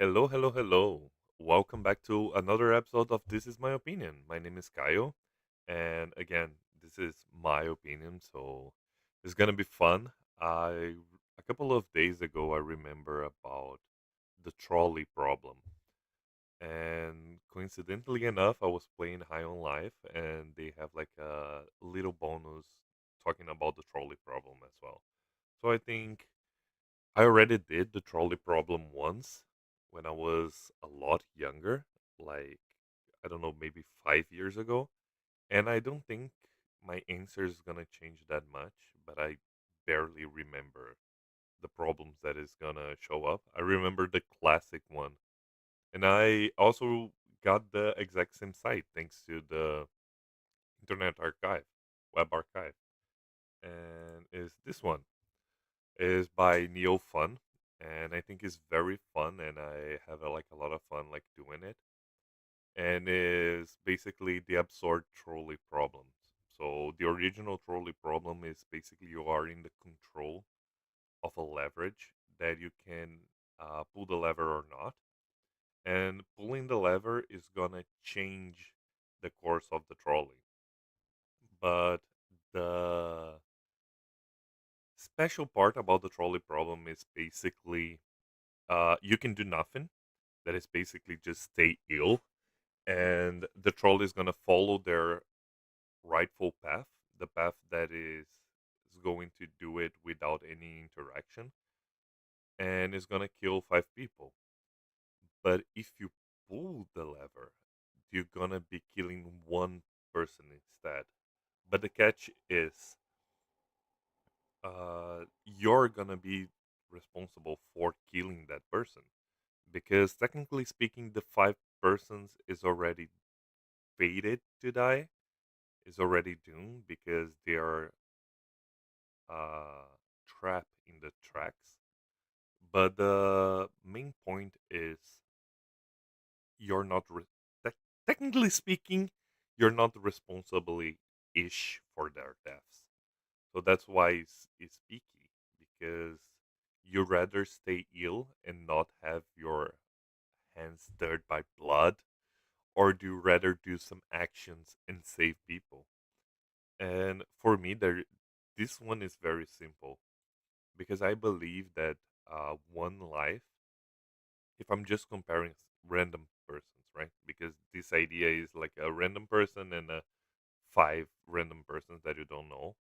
Hello, hello, hello. Welcome back to another episode of This Is My Opinion. My name is Kyle, and again, this is my opinion, so it's gonna be fun. A couple of days ago, I remember about the trolley problem, and coincidentally enough, I was playing High on Life, and they have like a little bonus talking about the trolley problem as well. So I think I already did the trolley problem once when I was a lot younger, like I don't know, maybe 5 years ago. And I don't think my answer is gonna change that much, but I barely remember the problems that is gonna show up. I remember the classic one. And I also got the exact same site thanks to the Internet Archive, Web Archive. And is this one. Is by Neo Fun, and I think it's very fun, and I have like a lot of fun like doing it. And is basically the absurd trolley problems. So the original trolley problem is basically you are in the control of a leverage that you can pull the lever or not, and pulling the lever is gonna change the course of the trolley. But the special part about the trolley problem is basically you can do nothing. That is basically just stay ill, and the troll is gonna follow their rightful path, the path that is going to do it without any interaction, and is gonna kill 5 people. But if you pull the lever, you're gonna be killing one person instead. But the catch is, you're gonna be responsible for killing that person because technically speaking, the 5 persons is already fated to die, is already doomed because they are uh, trapped in the tracks. But the main point is you're not, technically speaking, you're not responsibly ish for their deaths. So that's why it's peaky because you rather stay ill and not have your hands stirred by blood, or do you rather do some actions and save people? And for me, this one is very simple because I believe that one life, if I'm just comparing random persons, right? Because this idea is like a random person and 5 random persons that you don't know.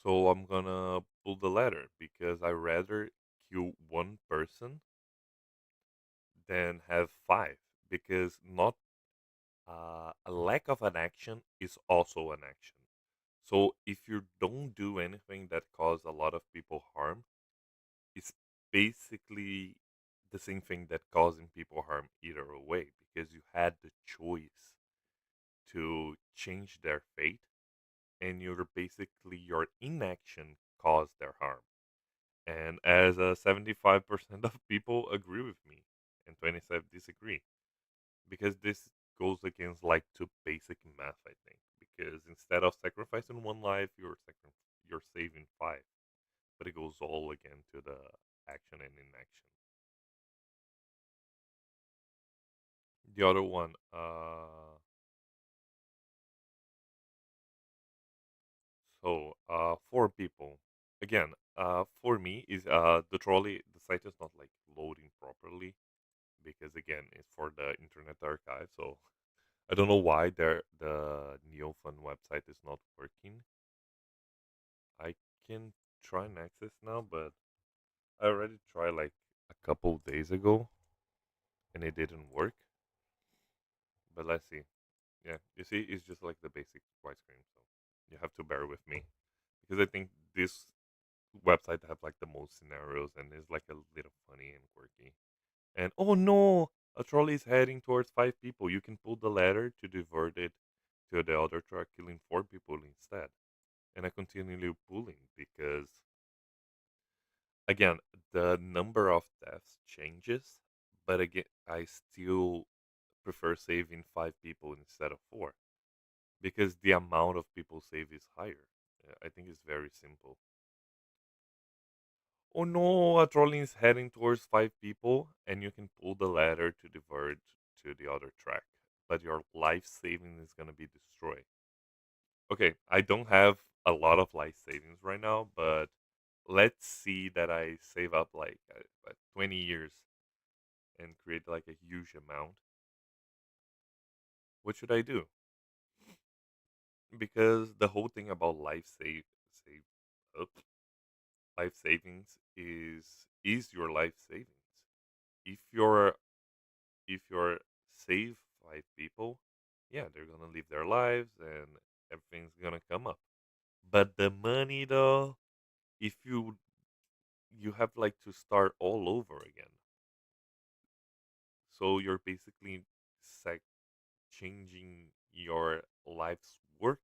So I'm gonna pull the latter because I rather kill one person than have five because not a lack of an action is also an action. So if you don't do anything that cause a lot of people harm, it's basically the same thing that causing people harm either way because you had the choice to change their fate, and you're basically your inaction caused their harm. And as 75% of people agree with me and 27 disagree, because this goes against like two basic math, I think. Because instead of sacrificing one life, you're saving five, but it goes all again to the action and inaction. The other one, 4 people. Again, for me is the trolley. The site is not like loading properly because again, it's for the Internet Archive. So I don't know why the NeoFun website is not working. I can try and access now, but I already tried like a couple days ago and it didn't work. But let's see. Yeah, you see, it's just like the basic widescreen, so you have to bear with me because I think this website have like the most scenarios and is like a little funny and quirky. And oh no, a trolley is heading towards 5 people. You can pull the ladder to divert it to the other truck, killing 4 people instead. And I continually pulling because again, the number of deaths changes, but again, I still prefer saving 5 people instead of four because the amount of people saved is higher. I think it's very simple. Oh no, a trolley is heading towards five people, and you can pull the ladder to divert to the other track, but your life saving is gonna be destroyed. Okay, I don't have a lot of life savings right now, but let's see that I save up like 20 years and create like a huge amount. What should I do? Because the whole thing about save oops, life savings is your life savings. If you're save five people, yeah, they're gonna live their lives and everything's gonna come up. But the money though, if you have like to start all over again. So you're basically sec- changing your life's work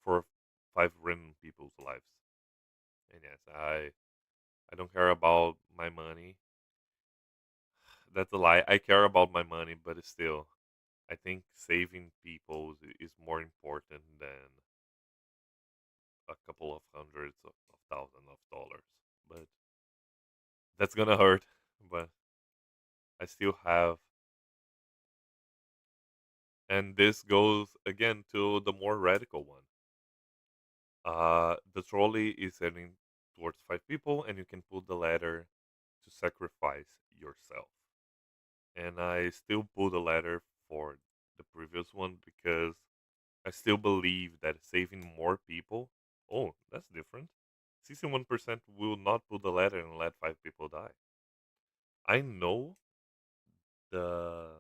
for five random people's lives. And yes, I don't care about my money. That's a lie. I care about my money, but it's still, I think saving people is more important than a couple of hundreds of thousands of dollars. But that's gonna hurt. But I still have, and this goes again to the more radical one. The trolley is heading towards five people, and you can pull the ladder to sacrifice yourself. And I still pull the ladder for the previous one because I still believe that saving more people. Oh, that's different. 61% will not pull the ladder and let five people die. I know the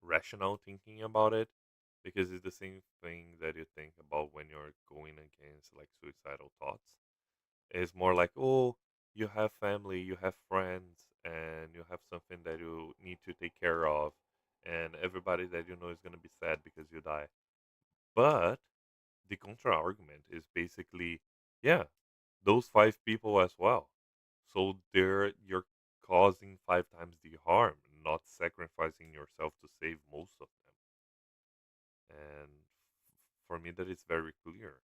rational thinking about it because it's the same thing that you think about when you're going against like suicidal thoughts. It's more like, oh, you have family, you have friends, and you have something that you need to take care of, and everybody that you know is going to be sad because you die. But the contra argument is basically, yeah, those five people as well. So you're causing five times the harm, not sacrificing yourself to save most of them. And for me, that is very clear.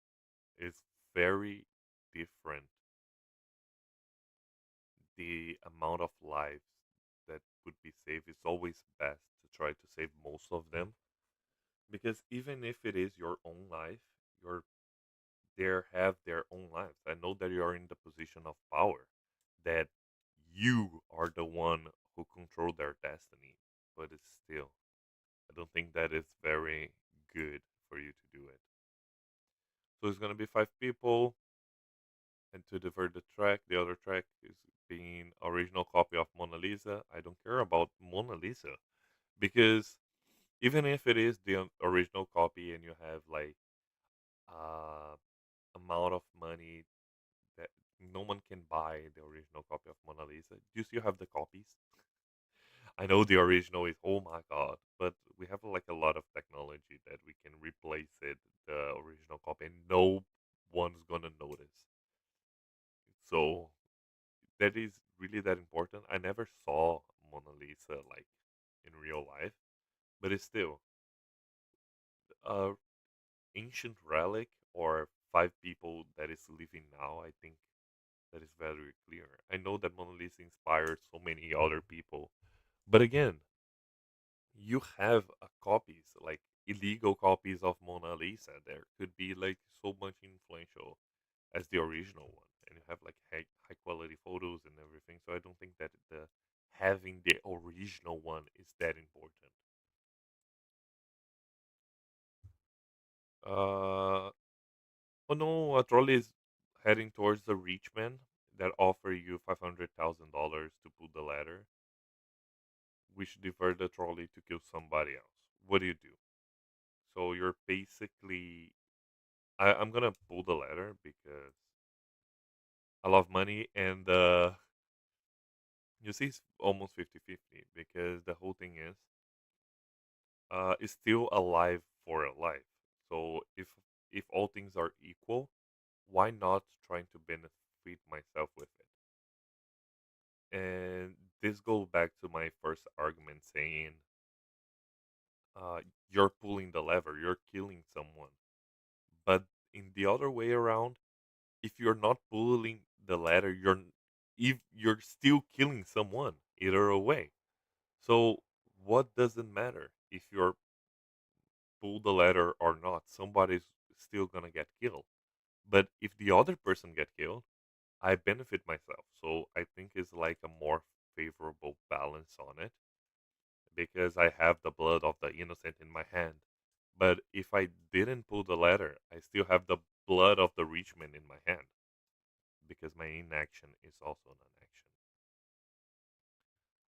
It's very different the amount of lives that would be saved. It's always best to try to save most of them because even if it is your own life, you're there have their own lives. I know that you are in the position of power, that you are the one who control their destiny, but it's still, I don't think that is very good for you to do it. So it's gonna be five people, and to divert the track, the other track is being original copy of Mona Lisa. I don't care about Mona Lisa because even if it is the original copy and you have like uh amount of money that no one can buy the original copy of Mona Lisa. You still have the copies. I know the original is oh my god, but we have like a lot of technology that we can replace it, the original copy, and no one's gonna notice. So that is really that important. I never saw Mona Lisa like in real life, but it's still a ancient relic or five people that is living now. I think that is very clear. I know that Mona Lisa inspired so many other people, but again, you have copies like illegal copies of Mona Lisa. There could be like so much influential as the original one, and you have like high quality photos and everything. So I don't think that the having the original one is that important. Uh, oh no, a trolley is heading towards the rich man that offer you $500,000 to pull the ladder. We should divert the trolley to kill somebody else. What do? So you're basically, I'm gonna pull the ladder because I love money, and you see, it's almost 50-50 because the whole thing is, it's still alive for a life. So if all things are equal, why not trying to benefit myself with it? And this goes back to my first argument saying, uh, you're pulling the lever, you're killing someone. But in the other way around, if you're not pulling the ladder, if you're still killing someone either way. So what does it matter if you're pull the ladder or not? Somebody's still gonna get killed. But if the other person get killed, I benefit myself. So I think it's like a more favorable balance on it because I have the blood of the innocent in my hand. But if I didn't pull the ladder, I still have the blood of the rich man in my hand because my inaction is also an action.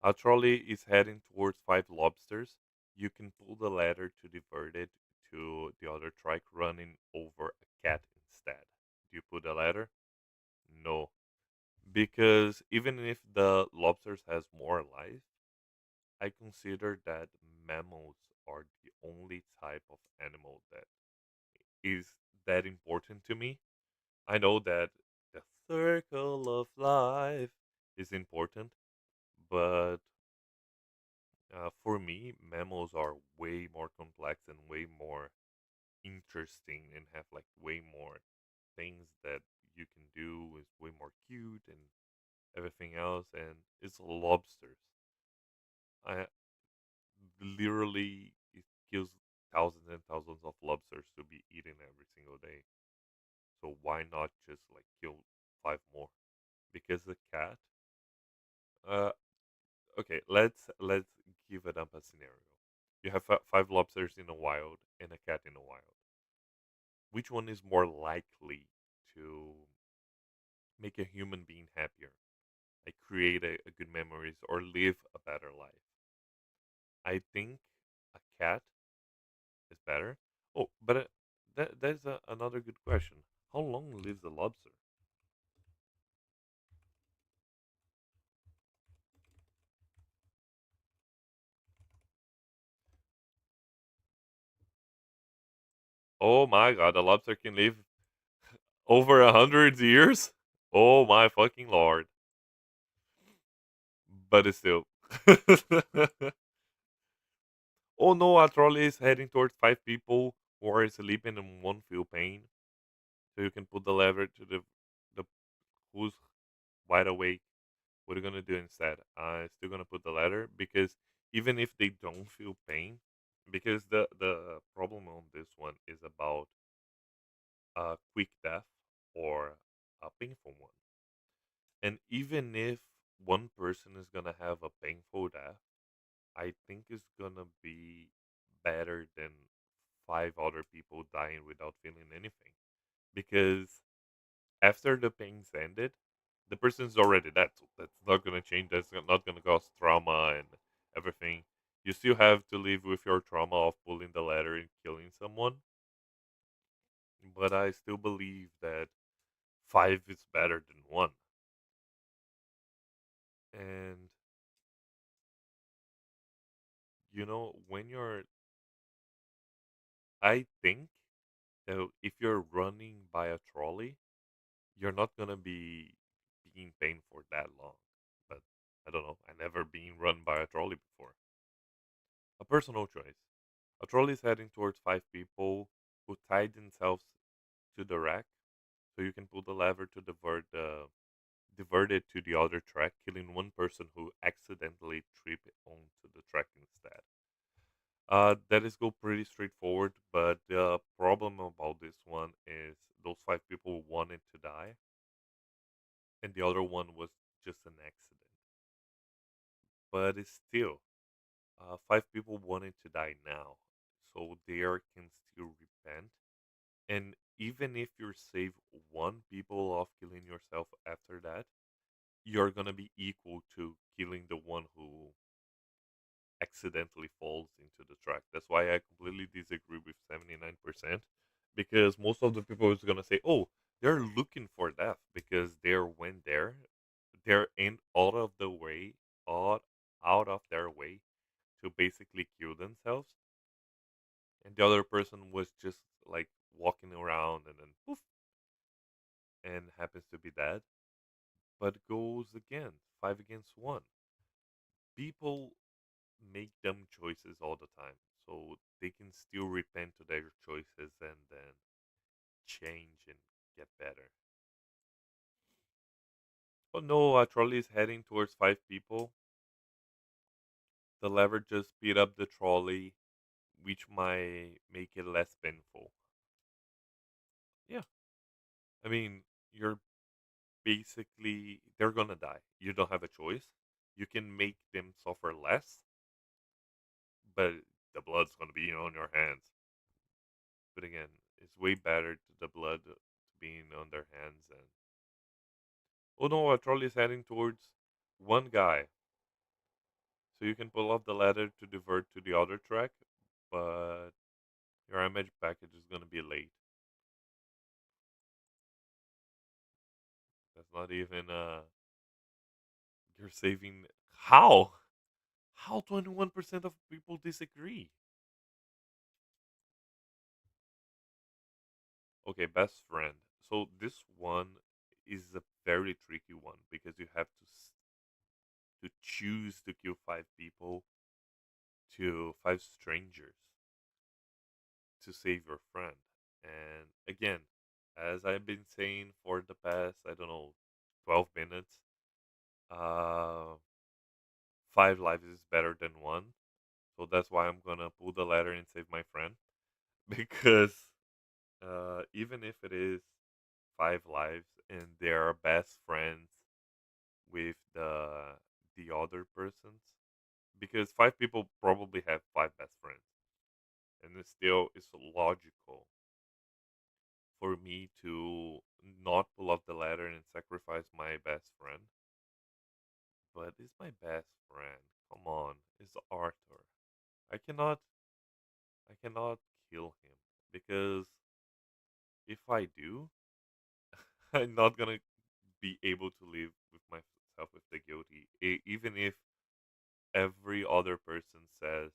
A trolley is heading towards five lobsters. You can pull the ladder to divert it to the other track, running over a cat instead. Do you pull the ladder? No, because even if the lobsters has more life, I consider that mammals are the only type of animal that is that important to me. I know that the circle of life is important, but for me, mammals are way more complex and way more interesting and have like way more things that you can do. Is way more cute and everything else. And it's lobsters. I literally it kills thousands and thousands of lobsters to be eaten every single day. So why not just like kill five more? Because the cat. Uh, okay, let's give it up a scenario. You have five lobsters in the wild and a cat in the wild. Which one is more likely to make a human being happier, like create a good memories or live a better life? I think a cat is better. Oh, but that's another good question. How long lives a lobster? Oh my god, a lobster can live over 100 years. Oh my fucking lord! But it's still. Oh no, a trolley is heading towards five people who are sleeping and won't feel pain. So you can put the lever to the who's wide awake. What are you gonna do instead? I'm still gonna put the ladder because even if they don't feel pain, because the problem on this one is about a quick death or a painful one. And even if one person is gonna have a painful death, I think it's gonna be better than five other people dying without feeling anything. Because after the pain's ended, the person's already dead. So that's not gonna change. That's not gonna cause trauma and everything. You still have to live with your trauma of pulling the ladder and killing someone. But I still believe that five is better than one. And when I think that if you're running by a trolley, you're not gonna be being pain for that long. But I don't know. I never been run by a trolley before. A personal choice. A trolley is heading towards five people who tied themselves to the rack, so you can pull the lever to divert it to the other track, killing one person who accidentally tripped onto the track instead. That is go pretty straightforward, but the problem about this one is those five people wanted to die, and the other one was just an accident. But it's still, five people wanted to die now, so they can still repent. And even if you save one people off killing yourself after that, you're gonna be equal to killing the one who accidentally falls into the track. That's why I completely disagree with 79%, because most of the people is gonna say, "Oh, they're looking for death because they went there, they're in out of the way, out out of their way to basically kill themselves," and the other person was just like walking around and then poof, and happens to be dead, but goes again, five against one. People make dumb choices all the time, so they can still repent to their choices and then change and get better. Oh no, a trolley is heading towards five people. The lever just speed up the trolley, which might make it less painful. Yeah, I mean, you're basically they're gonna die. You don't have a choice. You can make them suffer less, but the blood's gonna be on your hands. But again, it's way better to the blood to being on their hands. And oh no, a trolley is heading towards one guy, so you can pull off the ladder to divert to the other track, but your image package is gonna be late. That's not even you're saving how? How 21% of people disagree? Okay, best friend. So this one is a very tricky one because you have to choose to kill five people to five strangers to save your friend. And again, as I've been saying for the past, I don't know, 12 minutes, uh, five lives is better than one. So that's why I'm gonna pull the ladder and save my friend because even if it is five lives and they are best friends with the other persons, because five people probably have five best friends, and it's logical for me to not pull off the ladder and sacrifice my best friend. But it's my best friend. Come on, it's Arthur. I cannot I cannot kill him because if I do, I'm not gonna be able to live with myself with the guilty. Even if every other person says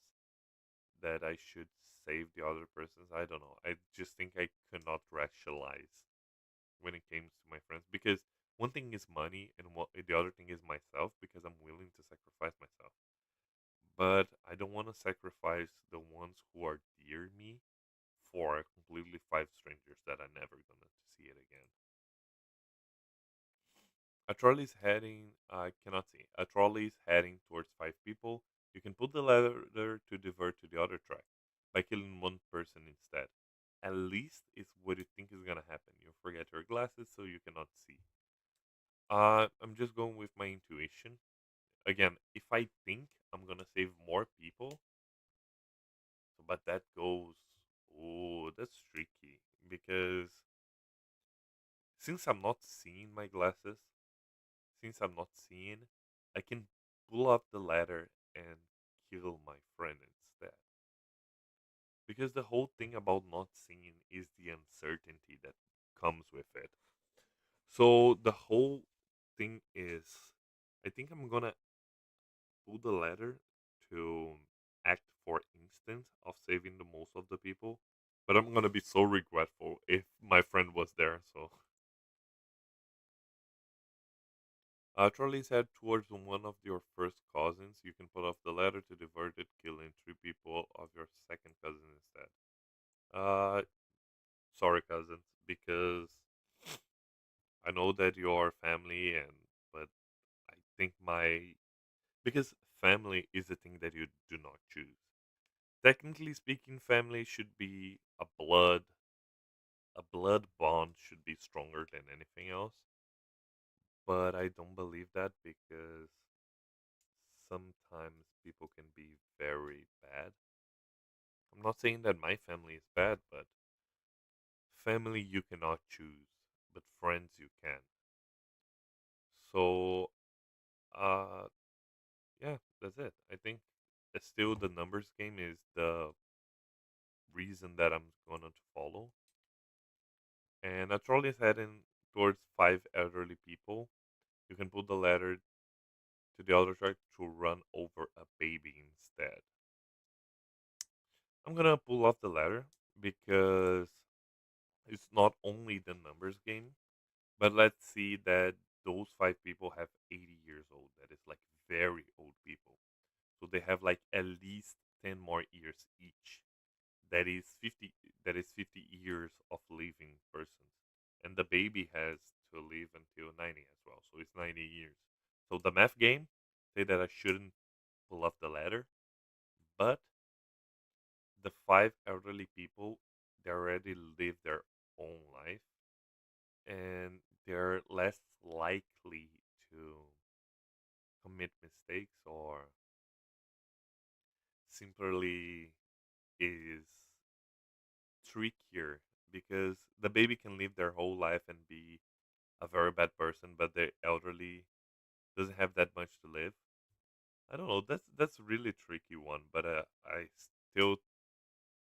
that I should save the other persons, I don't know. I just think I cannot rationalize when it comes to my friends because one thing is money and the other thing is myself because I'm willing to sacrifice myself. But I don't want to sacrifice the ones who are dear me for completely five strangers that I'm never gonna see it again. A trolley is heading. I cannot see. A trolley is heading towards five people. You can pull the lever to divert to the other track by killing one person instead. At least it's what you think is gonna happen. You forget your glasses, so you cannot see. I'm just going with my intuition. Again, if I think I'm gonna save more people, but that goes, oh, that's tricky because since I'm not seeing my glasses, since I'm not seeing, I can pull up the ladder and kill my friend instead. Because the whole thing about not seeing is the uncertainty that comes with it. So the whole thing is, I think I'm gonna pull the ladder to act for instance of saving the most of the people. But I'm gonna be so regretful if my friend was there. So Trolley's head towards one of your first cousins. You can pull off the ladder to divert it, killing three people of your second cousin instead. Uh, sorry, cousins, because I know that you're family, and but I think my because family is a thing that you do not choose. Technically speaking, family should be a blood bond should be stronger than anything else. But I don't believe that because sometimes people can be very bad. I'm not saying that my family is bad, but family you cannot choose, but friends you can. So, uh, yeah, that's it. I think still the numbers game is the reason that I'm going to follow. And a trolley is heading towards five elderly people. You can pull the ladder to the other track to run over a baby instead. I'm gonna pull off the ladder because it's not only the numbers game, but let's see that those five people have 80 years old. That is like very old people. So they have like at least 10 more years each. That is 50 that is 50 years of living persons. And the baby has to live until 90 as well. So it's 90 years. So the math game say that I shouldn't pull off the ladder, but the five elderly people they already live their own life and they're less likely to commit mistakes or simply is trickier because the baby can live their whole life and be a very bad person, but the elderly doesn't have that much to live. I don't know. That's a really tricky one, but I still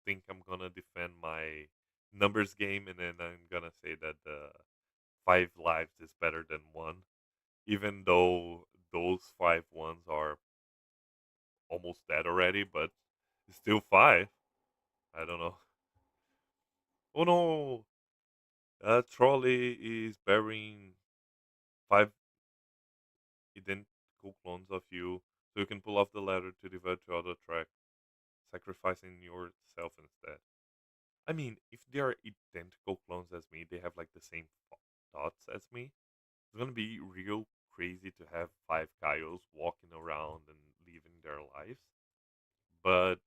think I'm gonna defend my numbers game, and then I'm gonna say that the five lives is better than one, even though those five ones are almost dead already, but it's still five. I don't know. Oh no! Trolley is burying five identical clones of you, so you can pull off the ladder to divert to other track, sacrificing yourself instead. I mean, if they are identical clones as me, they have like the same thoughts as me. It's gonna be real crazy to have five Kaios walking around and living their lives. But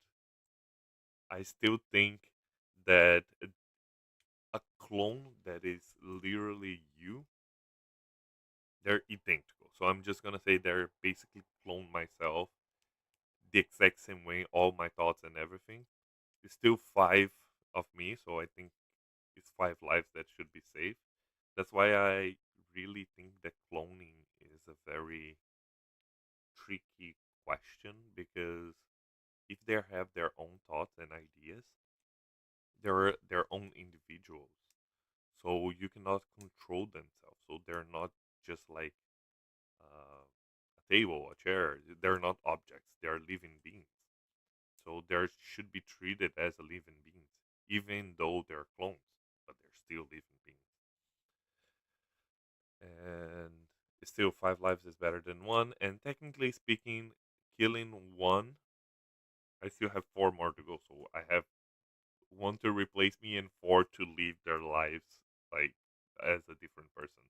I still think that a clone that is literally you, they're identical. So I'm just gonna say they're basically clone myself the exact same way, all my thoughts and everything. It's still five of me, so I think it's five lives that should be saved. That's why I really think that cloning is a very tricky question because if they have their own thoughts and ideas, they're their own individuals. So you cannot control themselves. So they're not just like a table, a chair. They're not objects. They're living beings. So they should be treated as a living beings, even though they're clones, but they're still living beings. And still, five lives is better than one. And technically speaking, killing one, I still have four more to go. So I have one to replace me and four to live their lives like as a different persons.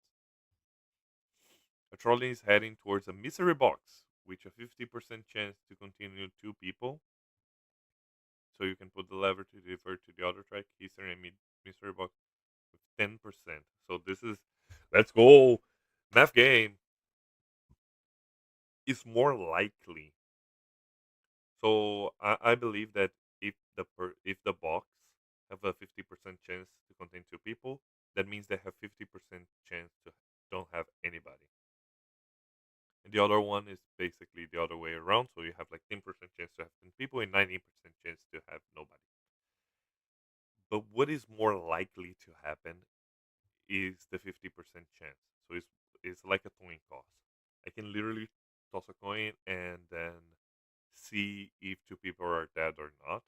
A trolley is heading towards a mystery box, with a 50% chance to continue two people. So you can put the lever to divert to the other track. History and mystery box with 10%. So this is, let's go. Math game is more likely. So I believe that if the box have a 50% chance to contain two people, that means they have 50% chance to don't have anybody. And the other one is basically the other way around. So you have like 10% chance to have 10 people and 90% chance to have nobody. But what is more likely to happen is the 50% chance. So it's like a coin toss. I can literally toss a coin and then see if two people are dead or not.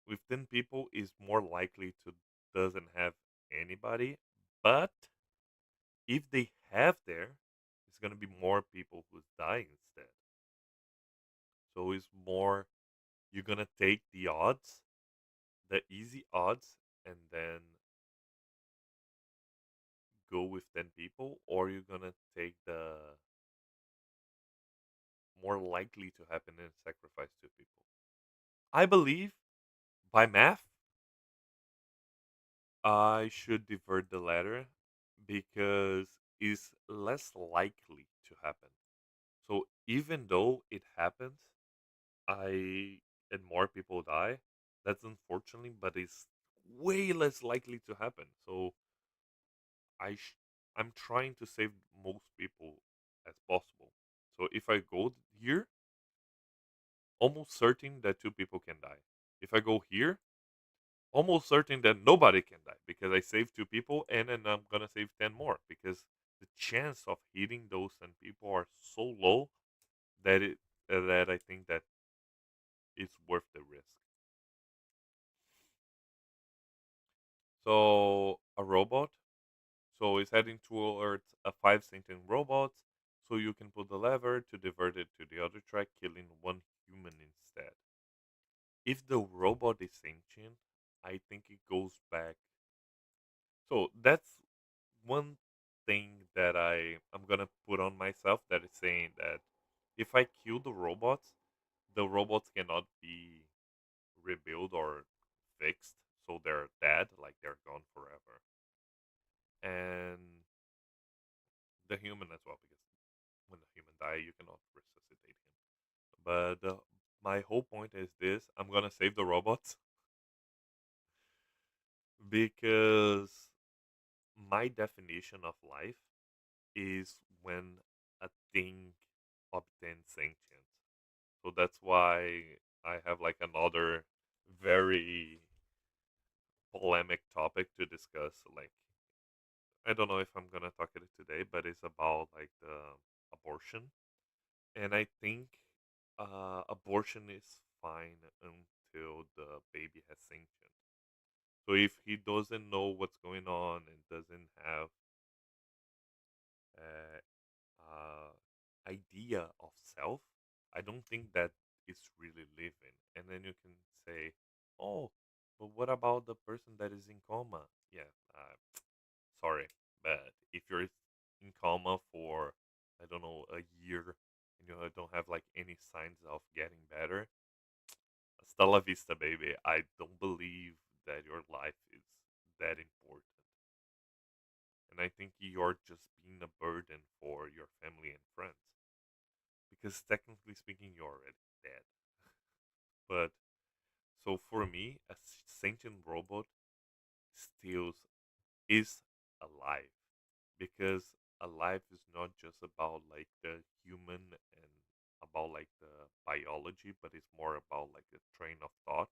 With 10 people is more likely to doesn't have anybody, but if they have there, it's gonna be more people who die instead. So it's more you're gonna take the odds, the easy odds, and then go with 10 people, or you're gonna take the more likely to happen and sacrifice two people. I believe by math, I should divert the latter because it's less likely to happen. So even though it happens, I and more people die. That's unfortunately, but it's way less likely to happen. So I sh- I'm trying to save most people as possible. So if I go here, almost certain that two people can die. If I go here, almost certain that nobody can die because I saved two people and then I'm gonna save 10 more because the chance of hitting those 10 people are so low that I think that it's worth the risk. So a robot, so it's heading towards a five sentient robot. So you can pull the lever to divert it to the other track, killing one human instead. If the robot is sentient, I think it goes back. So that's one thing that I'm gonna put on myself that is saying that if I kill the robots cannot be rebuilt or fixed, so they're dead, like they're gone forever. And the human as well, because when the human die, you cannot resuscitate him. But my whole point is this: I'm gonna save the robots because my definition of life is when a thing obtains sentience. So that's why I have like another very polemic topic to discuss. Like, I don't know if I'm gonna talk it today, but it's about like the abortion. And I think abortion is fine until the baby has sentience. So if he doesn't know what's going on and doesn't have uh, idea of self, I don't think that it's really living. And then you can say, oh, but what about the person that is in coma? Yeah, sorry, but if you're in coma for, I don't know, a year and you don't have like any signs of getting better, hasta la vista, baby. I don't believe that your life is that important. And I think you're just being a burden for your family and friends. Because technically speaking, you're already dead. But so for me, a sentient robot still is alive because alive is not just about like the human and about like the biology, but it's more about like the train of thought.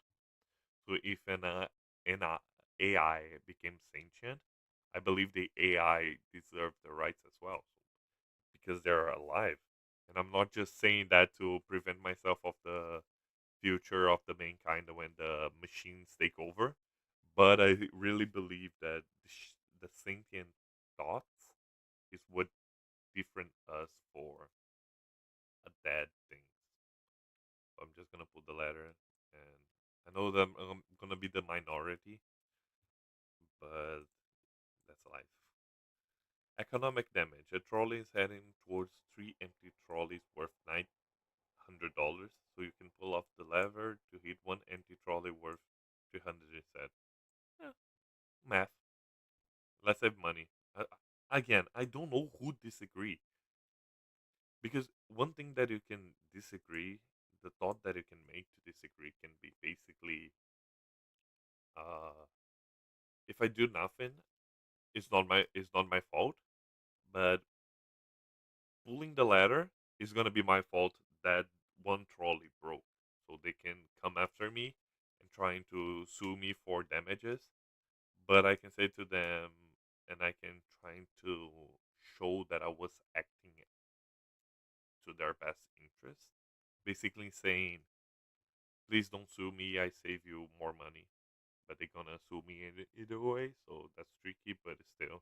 So if an AI became sentient, I believe the AI deserve the rights as well because they're alive. And I'm not just saying that to prevent myself of the future of the mankind when the machines take over, but I really believe that the sentient thoughts is what different us for a dead thing. So I'm just gonna put the letter, and I know that I'm gonna be the minority, but that's life. Economic damage. A trolley is heading towards three empty trolleys worth $900. So you can pull off the lever to hit one empty trolley worth 300 instead. Yeah, math. Let's save money. Again, I don't know who disagree because one thing that you can disagree, the thought that you can make to disagree can be basically, uh, if I do nothing, it's not my fault. But pulling the ladder is gonna be my fault that one trolley broke, so they can come after me and trying to sue me for damages. But I can say to them, and I can trying to show that I was acting to their best interest. Basically saying, please don't sue me, I save you more money. But they're gonna sue me either way, so that's tricky, but it's still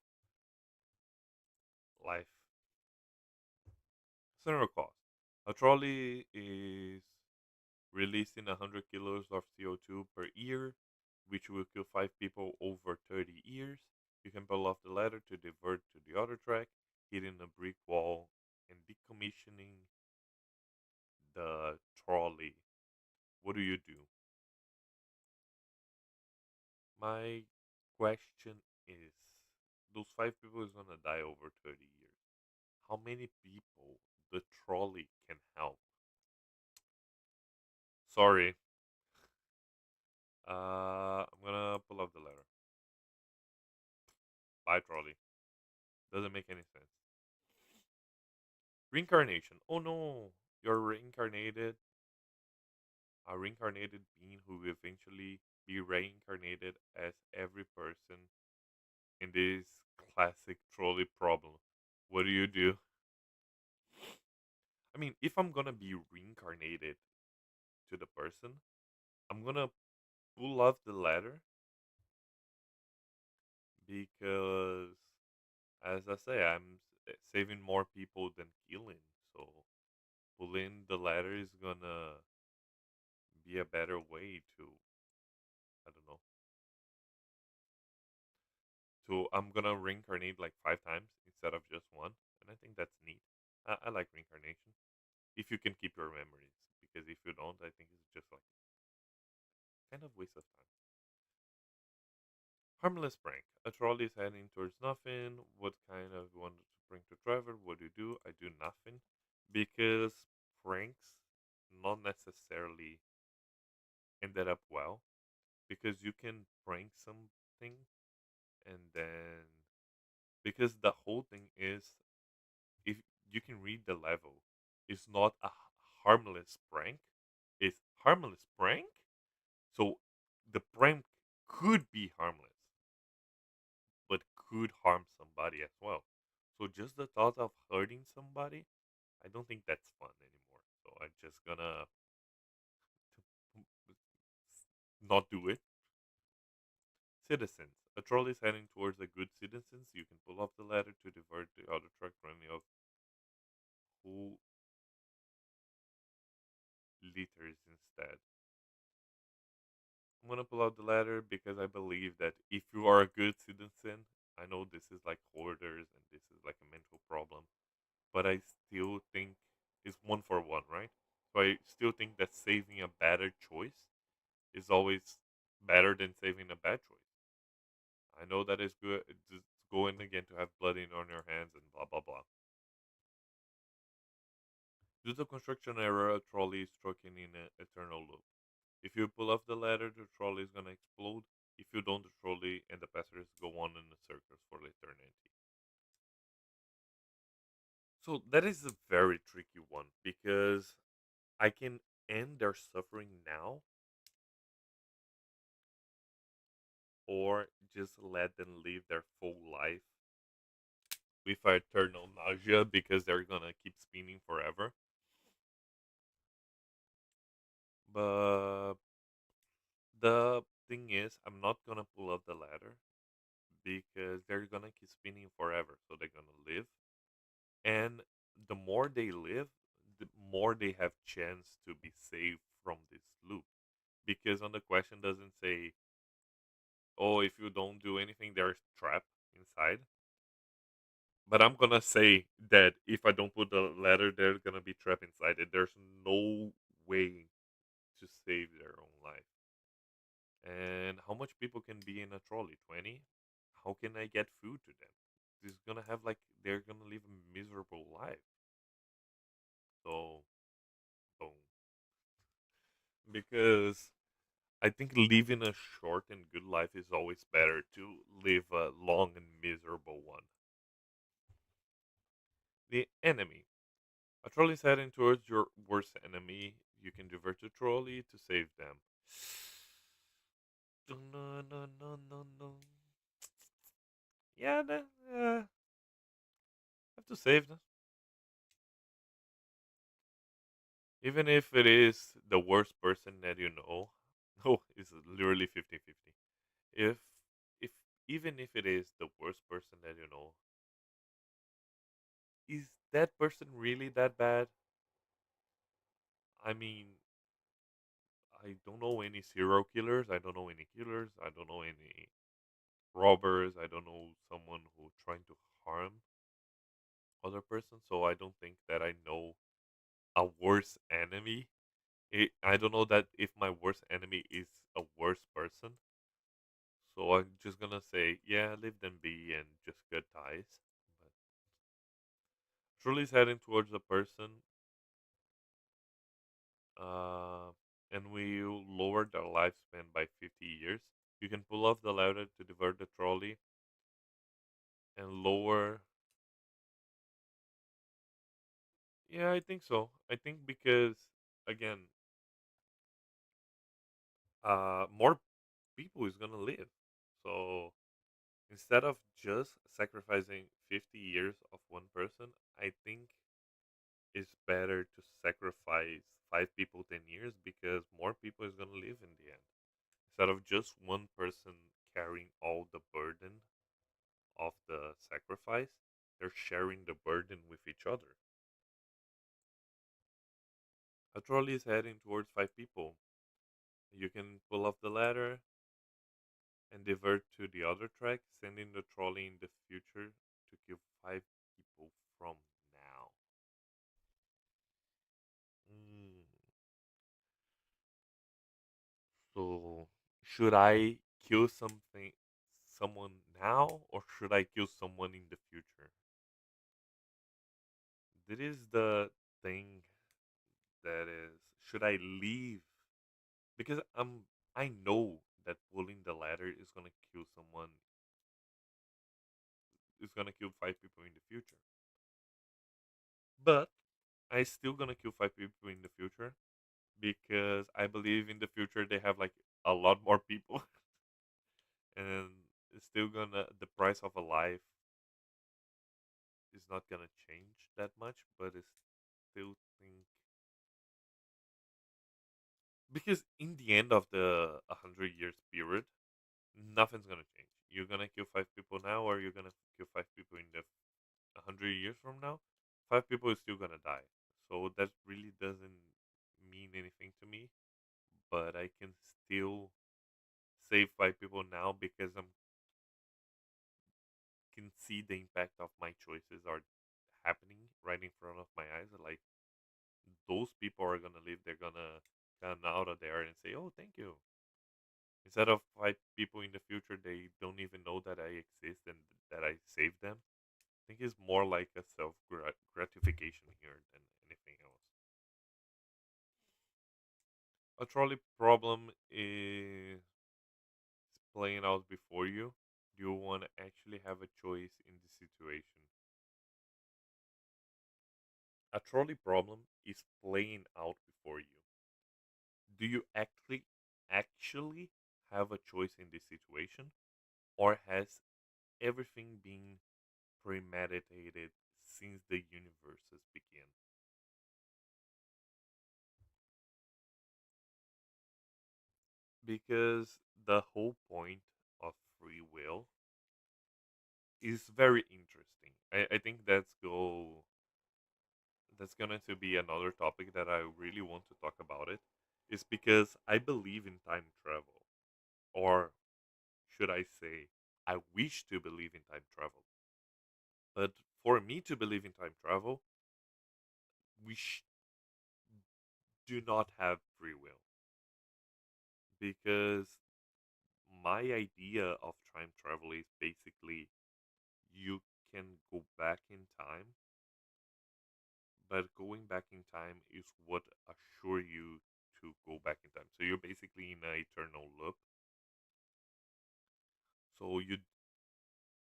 life. Zero cost. A trolley is releasing 100 kilos of CO2 per year, which will kill 5 people over 30 years. You can pull off the ladder to divert to the other track, hitting a brick wall, and decommissioning the trolley. What do you do? My question is, those 5 people is gonna die over 30 years. How many people the trolley can help? Sorry. I'm gonna pull up the letter. Bye, trolley. Doesn't make any sense. Reincarnation. Oh no, you're reincarnated. A reincarnated being who will eventually be reincarnated as every person in this classic trolley problem. What do you do? I mean, if I'm gonna be reincarnated to the person, I'm gonna pull off the ladder because, as I say, I'm saving more people than killing. So pulling the ladder is gonna be a better way to, I don't know, So I'm gonna reincarnate like 5 times instead of just one, and I think that's neat. I like reincarnation if you can keep your memories, because if you don't, I think it's just like kind of waste of time. Harmless prank. A trolley is heading towards nothing. What kind of wanted to prank the driver? What do? I do nothing because pranks not necessarily ended up well because you can prank something and then because the whole thing is if you can read the level, it's not a harmless prank. It's harmless prank. So the prank could be harmless, but could harm somebody as well. So just the thought of hurting somebody, I don't think that's fun anymore. So I'm just gonna not do it. Citizens. A trolley is heading towards a good citizens. You can pull off the ladder to divert the other truck running off who liters instead. I'm gonna pull out the ladder because I believe that if you are a good citizen, I know this is like hoarders and this is like a mental problem, but I still think it's one for one, right? So I still think that saving a better choice is always better than saving a bad choice. I know that it's good. It's just going again to have blood in on your hands and blah blah blah. Due to construction error, a trolley is stuck in an eternal loop. If you pull off the ladder, the trolley is gonna explode. If you don't, the trolley and the passengers go on in the circles for eternity. So that is a very tricky one because I can end their suffering now or just let them live their full life with eternal nausea because they're gonna keep spinning forever. But the thing is, I'm not gonna pull off the ladder because they're gonna keep spinning forever. So they're gonna live, and the more they live, the more they have chance to be saved from this loop. Because on the question doesn't say, "Oh, if you don't do anything, they're trapped inside." But I'm gonna say that if I don't put the ladder, they're gonna be trapped inside it. There's no way to save their own life. And how much people can be in a trolley? 20? How can I get food to them? This gonna have like they're gonna live a miserable life. So, so because I think living a short and good life is always better to live a long and miserable one. The enemy. A trolley is heading towards your worst enemy. You can divert the trolley to save them. Dun, dun, dun, dun, dun, dun. Yeah, have to save them. Even if it is the worst person that you know. No, it's literally 50-50. If, if, even if it is the worst person that you know, is that person really that bad? I mean, I don't know any serial killers. I don't know any killers. I don't know any robbers. I don't know someone who trying to harm other person. So I don't think that I know a worse enemy. I don't know that if my worst enemy is a worse person. So I'm just gonna say, yeah, leave them be and just cut ties. But truly is heading towards a person, uh, and we lower their lifespan by 50 years. You can pull off the ladder to divert the trolley and lower. Yeah, I think so. I think because again, more people is gonna live. So instead of just sacrificing 50 years of one person, I think it's better to sacrifice 5 people 10 years because more people is gonna live in the end. Instead of just one person carrying all the burden of the sacrifice, they're sharing the burden with each other. A trolley is heading towards 5 people. You can pull off the ladder and divert to the other track, sending the trolley in the future to kill 5 people from now. Mm. So, should I kill someone now, or should I kill someone in the future? That is the thing that is, should I leave? Because I know that pulling the ladder is gonna kill someone, is gonna kill 5 people in the future. But I still gonna kill 5 people in the future because I believe in the future they have like a lot more people, and it's still gonna, the price of a life is not gonna change that much, but I still think, because in the end of the 100 years period, nothing's gonna change. You're gonna kill 5 people now, or you're gonna kill 5 people in the 100 years from now. 5 people is still gonna die, so that really doesn't mean anything to me. But I can still save 5 people now because I can see the impact of my choices are happening right in front of my eyes. Like, those people are gonna live. They're gonna come out of there and say, "Oh, thank you." Instead of 5 people in the future, they don't even know that I exist and that I saved them. I think it's more like a self gratification here than anything else. A trolley problem is playing out before you. Do you want to actually have a choice in the situation? A trolley problem is playing out before you. Do you actually have a choice in this situation, or has everything been premeditated since the universes began? Because the whole point of free will is very interesting. I think that's going to be another topic that I really want to talk about it. Is because I believe in time travel, or should I say, I wish to believe in time travel. But for me to believe in time travel, we do not have free will, because my idea of time travel is basically you can go back in time, but going back in time is what assure you to go back in time. So you're basically in an eternal loop. So you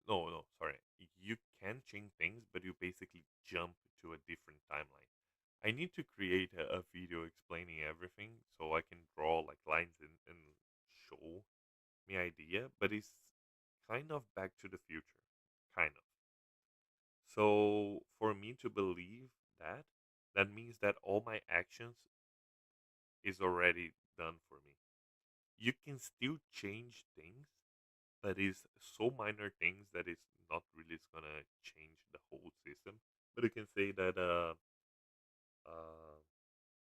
no no sorry, you can change things, but you basically jump to a different timeline. I need to create a video explaining everything so I can draw like lines and show my idea, but it's kind of back to the future, kind of. So for me to believe that, that means that all my actions is already done for me. You can still change things, but it's so minor things that it's not really gonna change the whole system. But you can say that uh,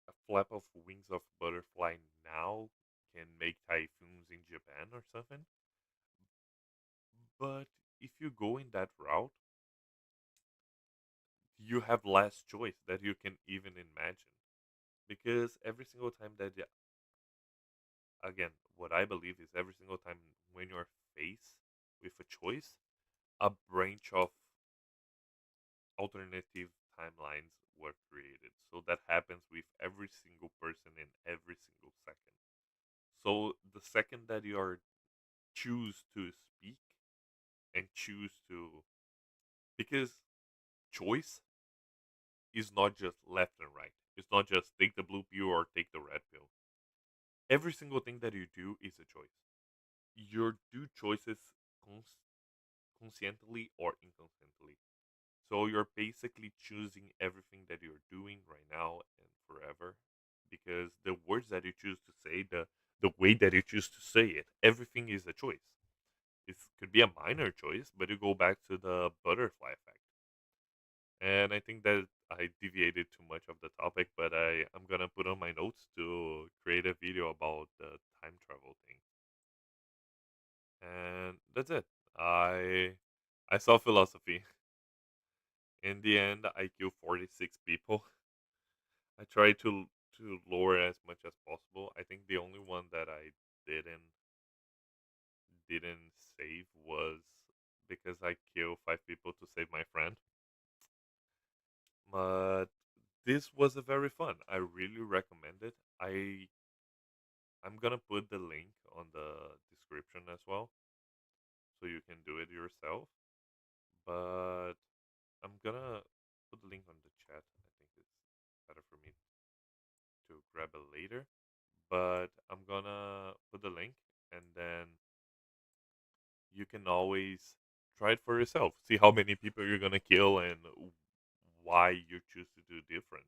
a flap of wings of butterfly now can make typhoons in Japan or something. But if you go in that route, you have less choice that you can even imagine. Because every single time that, again, what I believe is every single time when you're faced with a choice, a branch of alternative timelines were created. So that happens with every single person in every single second. So the second that you are choose to speak and choose to, because choice is not just left and right. It's not just take the blue pill or take the red pill. Every single thing that you do is a choice. You do choices cons- consciently or inconsciently. So you're basically choosing everything that you're doing right now and forever, because the words that you choose to say, the way that you choose to say it, everything is a choice. It could be a minor choice, but you go back to the butterfly effect. And I think that I deviated too much of the topic, but I'm gonna put on my notes to create a video about the time travel thing. and that's it. I I saw philosophy. In the end, I killed 46 people. I tried to lower as much as possible. I think the only one that I didn't didn't save was because I killed 5 people to save my friend. But this was a very fun. I really recommend it. I'm gonna put the link on the description as well, so you can do it yourself. But I'm gonna put the link on the chat. I think it's better for me to grab it later. But I'm gonna put the link, and then you can always try it for yourself. See how many people you're gonna kill and why you choose to do different.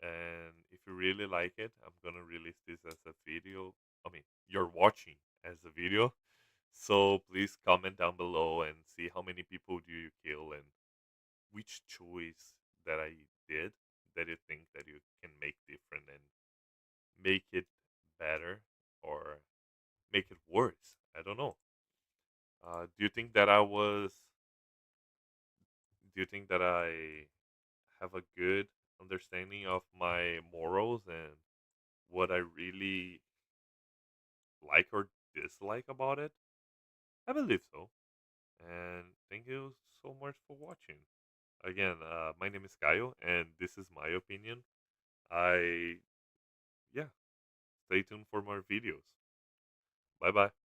And if you really like it, I'm gonna release this as a video. I mean, you're watching as a video. So please comment down below and see how many people do you kill and which choice that I did that you think that you can make different and make it better or make it worse. I don't know. Do you think that I was? Do you think that I have a good understanding of my morals and what I really like or dislike about it? I believe so. And thank you so much for watching. Again, my name is Caio, and this is my opinion. I, yeah, stay tuned for more videos. Bye bye.